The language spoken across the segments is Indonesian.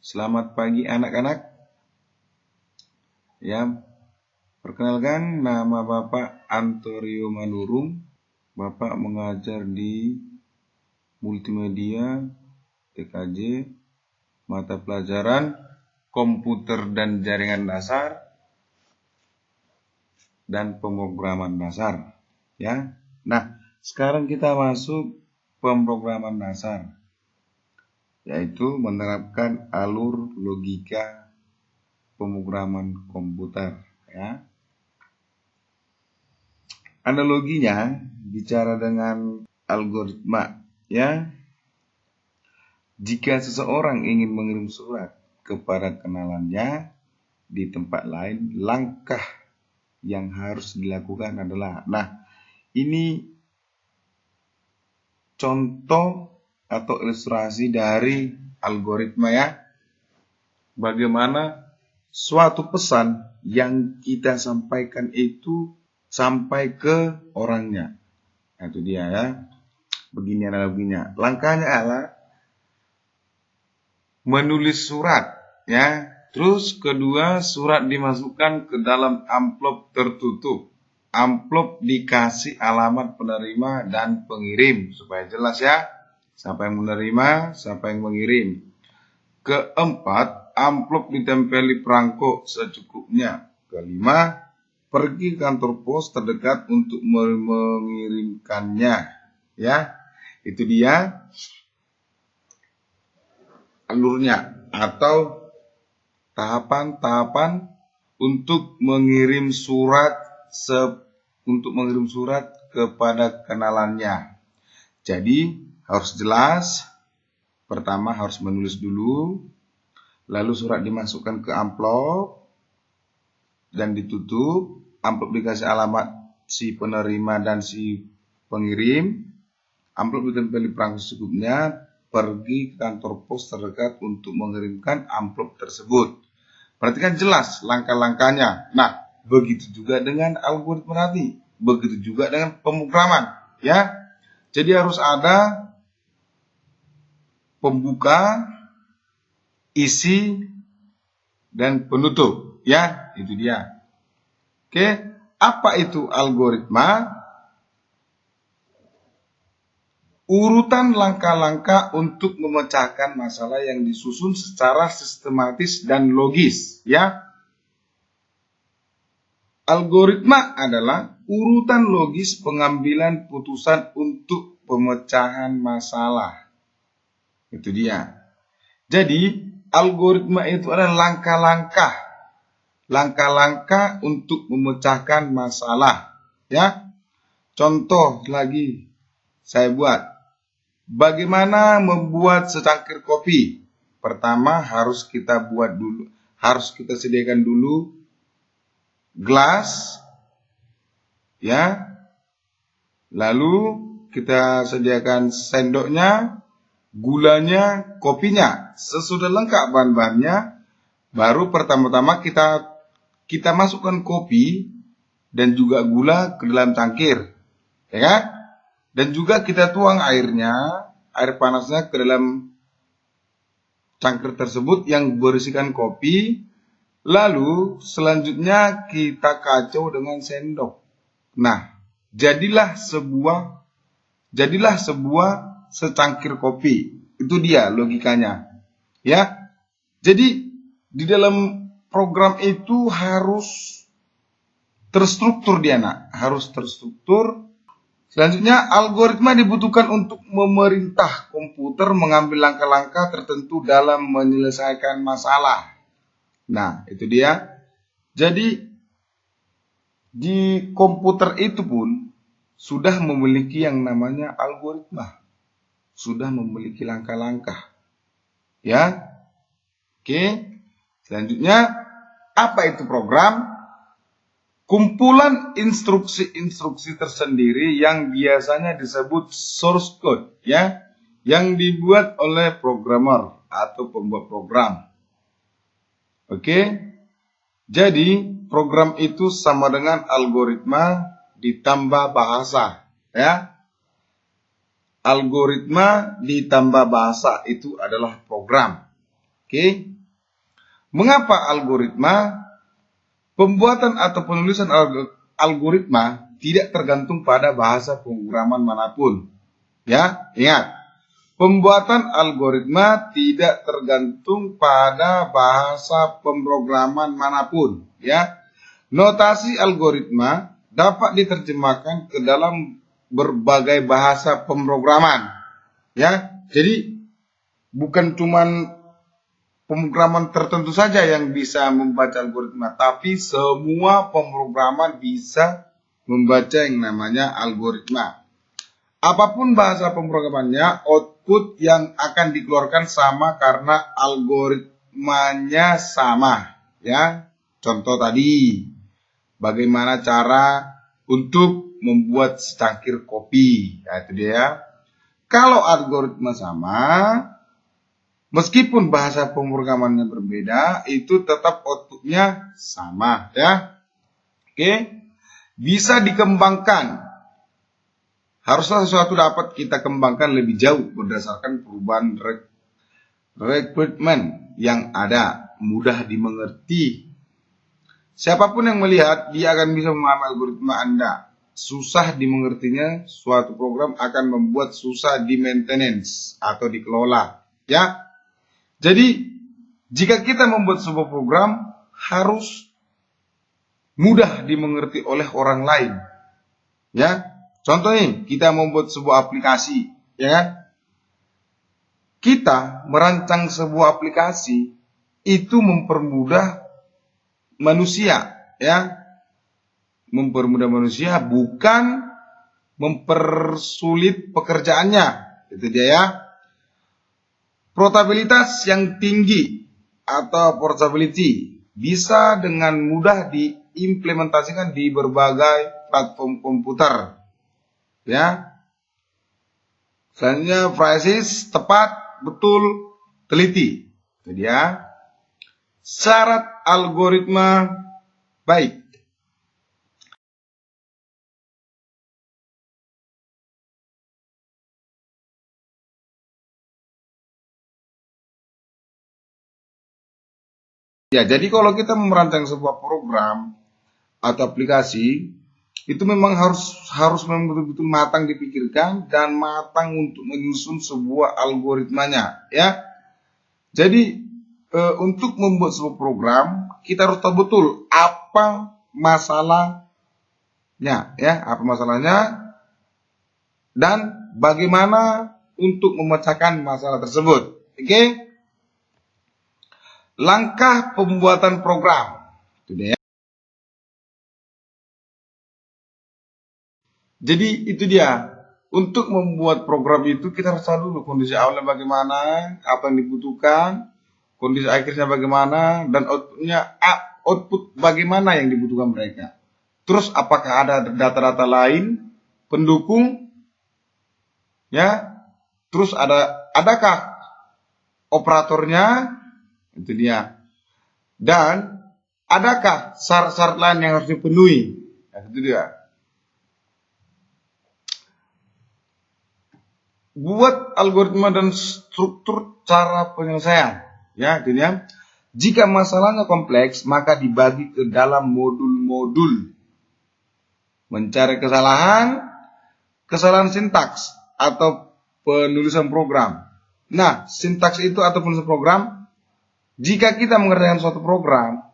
Selamat pagi anak-anak. Ya, perkenalkan nama Bapak Antorio Manurung. Bapak mengajar di Multimedia TKJ mata pelajaran Komputer dan Jaringan Dasar dan Pemrograman Dasar. Ya. Nah, sekarang kita masuk pemrograman dasar, yaitu menerapkan alur logika pemrograman komputer. Ya. Analoginya bicara dengan algoritma. Ya, jika seseorang ingin mengirim surat kepada kenalannya di tempat lain, langkah yang harus dilakukan adalah, ini contoh atau ilustrasi dari algoritma ya. Bagaimana suatu pesan yang kita sampaikan itu sampai ke orangnya. Nah, itu dia ya. Begini analoginya. Langkahnya adalah menulis surat ya. Terus kedua, surat dimasukkan ke dalam amplop tertutup. Amplop dikasih alamat penerima dan pengirim supaya jelas ya. Siapa yang menerima, siapa yang mengirim. Keempat, amplop ditempeli perangko secukupnya. Kelima, pergi kantor pos terdekat untuk mengirimkannya. Ya, itu dia alurnya atau tahapan-tahapan untuk mengirim surat kepada kenalannya. Jadi harus jelas. Pertama harus menulis dulu, lalu surat dimasukkan ke amplop dan ditutup. Amplop dikasih alamat si penerima dan si pengirim. Amplop ditempeli perangko secukupnya. Pergi ke kantor pos terdekat untuk mengirimkan amplop tersebut. Perhatikan jelas langkah-langkahnya. Nah, begitu juga dengan algoritma nanti. Begitu juga dengan pemrograman. Ya, jadi harus ada pembuka, isi, dan penutup. Ya, itu dia. Oke, apa itu algoritma? Urutan langkah-langkah untuk memecahkan masalah yang disusun secara sistematis dan logis. Ya, algoritma adalah urutan logis pengambilan putusan untuk pemecahan masalah. Itu dia. Jadi, algoritma itu adalah langkah-langkah untuk memecahkan masalah. Ya, contoh lagi saya buat. Bagaimana membuat secangkir kopi? Pertama harus kita sediakan dulu gelas, ya. Lalu kita sediakan sendoknya, gulanya, kopinya. Sesudah lengkap bahan-bahannya, baru pertama-tama kita masukkan kopi dan juga gula ke dalam cangkir, ya kan? Dan juga kita tuang air panasnya ke dalam cangkir tersebut yang berisikan kopi. Lalu selanjutnya kita kacau dengan sendok. Nah, jadilah sebuah secangkir kopi. Itu dia logikanya. Ya. Jadi di dalam program itu harus terstruktur dia, harus terstruktur. Selanjutnya, algoritma dibutuhkan untuk memerintah komputer mengambil langkah-langkah tertentu dalam menyelesaikan masalah. Nah, itu dia. Jadi, di komputer itu pun sudah memiliki yang namanya algoritma. Sudah memiliki langkah-langkah. Ya. Oke. Selanjutnya, apa itu program? Kumpulan instruksi-instruksi tersendiri yang biasanya disebut source code, ya, yang dibuat oleh programmer atau pembuat program. Oke, jadi program itu sama dengan algoritma ditambah bahasa, ya. Algoritma ditambah bahasa itu adalah program. Oke. Mengapa algoritma? Pembuatan atau penulisan algoritma tidak tergantung pada bahasa pemrograman manapun. Ya, ingat. Pembuatan algoritma tidak tergantung pada bahasa pemrograman manapun, ya. Notasi algoritma dapat diterjemahkan ke dalam berbagai bahasa pemrograman, ya. Jadi bukan cuman pemrograman tertentu saja yang bisa membaca algoritma, tapi semua pemrograman bisa membaca yang namanya algoritma. Apapun bahasa pemrogramannya, output yang akan dikeluarkan sama karena algoritmanya sama. Ya, contoh tadi, bagaimana cara untuk membuat secangkir kopi. Ya, itu dia. Kalau algoritma sama, meskipun bahasa pemrogramannya berbeda, itu tetap outputnya sama, ya. Oke, bisa dikembangkan. Haruslah sesuatu dapat kita kembangkan lebih jauh berdasarkan perubahan requirement yang ada, mudah dimengerti. Siapapun yang melihat, dia akan bisa memahami algoritma Anda. Susah dimengertinya, suatu program akan membuat susah di maintenance atau dikelola, ya. Jadi, jika kita membuat sebuah program, harus mudah dimengerti oleh orang lain. Ya, contohnya kita membuat sebuah aplikasi, ya kan? Kita merancang sebuah aplikasi itu mempermudah manusia, ya. Mempermudah manusia, bukan mempersulit pekerjaannya. Itu dia, ya. Portabilitas yang tinggi atau portability bisa dengan mudah diimplementasikan di berbagai platform komputer. Ya. Selanjutnya, presis, tepat, betul, teliti. Itu dia. Syarat algoritma baik. Ya, jadi kalau kita merancang sebuah program atau aplikasi, itu memang harus memang betul-betul matang dipikirkan dan matang untuk menyusun sebuah algoritmanya, ya. Jadi untuk membuat sebuah program, kita harus tahu betul apa masalahnya, ya, apa masalahnya dan bagaimana untuk memecahkan masalah tersebut. Oke? Langkah pembuatan program. Itu dia. Jadi itu dia. Untuk membuat program itu kita harus tahu dulu kondisi awalnya bagaimana, apa yang dibutuhkan, kondisi akhirnya bagaimana, dan output bagaimana yang dibutuhkan mereka. Terus apakah ada data-data lain pendukung, ya? Terus adakah operatornya? Itu dia. Dan adakah syarat-syarat lain yang harus dipenuhi? Nah, itu dia. Buat algoritma dan struktur cara penyelesaian. Ya, jadi jika masalahnya kompleks, maka dibagi ke dalam modul-modul. Mencari kesalahan sintaks atau penulisan program. Nah, sintaks itu atau penulisan program, jika kita mengerjakan suatu program,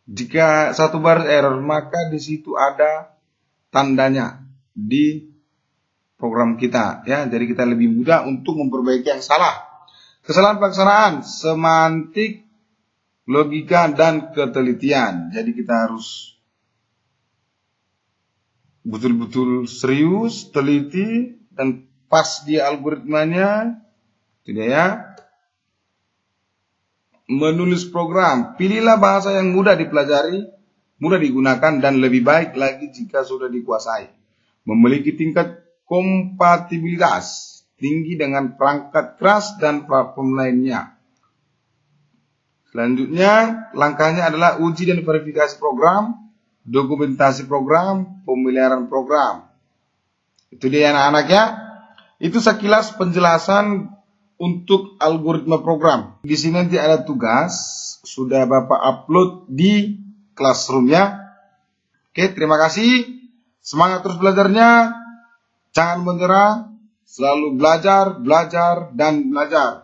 jika satu baris error, maka di situ ada tandanya di program kita, ya. Jadi kita lebih mudah untuk memperbaiki yang salah. Kesalahan pelaksanaan, semantik, logika, dan ketelitian. Jadi kita harus betul-betul serius, teliti, dan pas di algoritmanya. Tidak, ya. Menulis program, pilihlah bahasa yang mudah dipelajari, mudah digunakan, dan lebih baik lagi jika sudah dikuasai. Memiliki tingkat kompatibilitas tinggi dengan perangkat keras dan platform lainnya. Selanjutnya, langkahnya adalah uji dan verifikasi program, dokumentasi program, pemeliharaan program. Itu dia anak-anak, ya. Itu sekilas penjelasan untuk algoritma program. Di sini nanti ada tugas, sudah Bapak upload di Classroom-nya. Oke, terima kasih. Semangat terus belajarnya. Jangan menyerah, selalu belajar, dan belajar.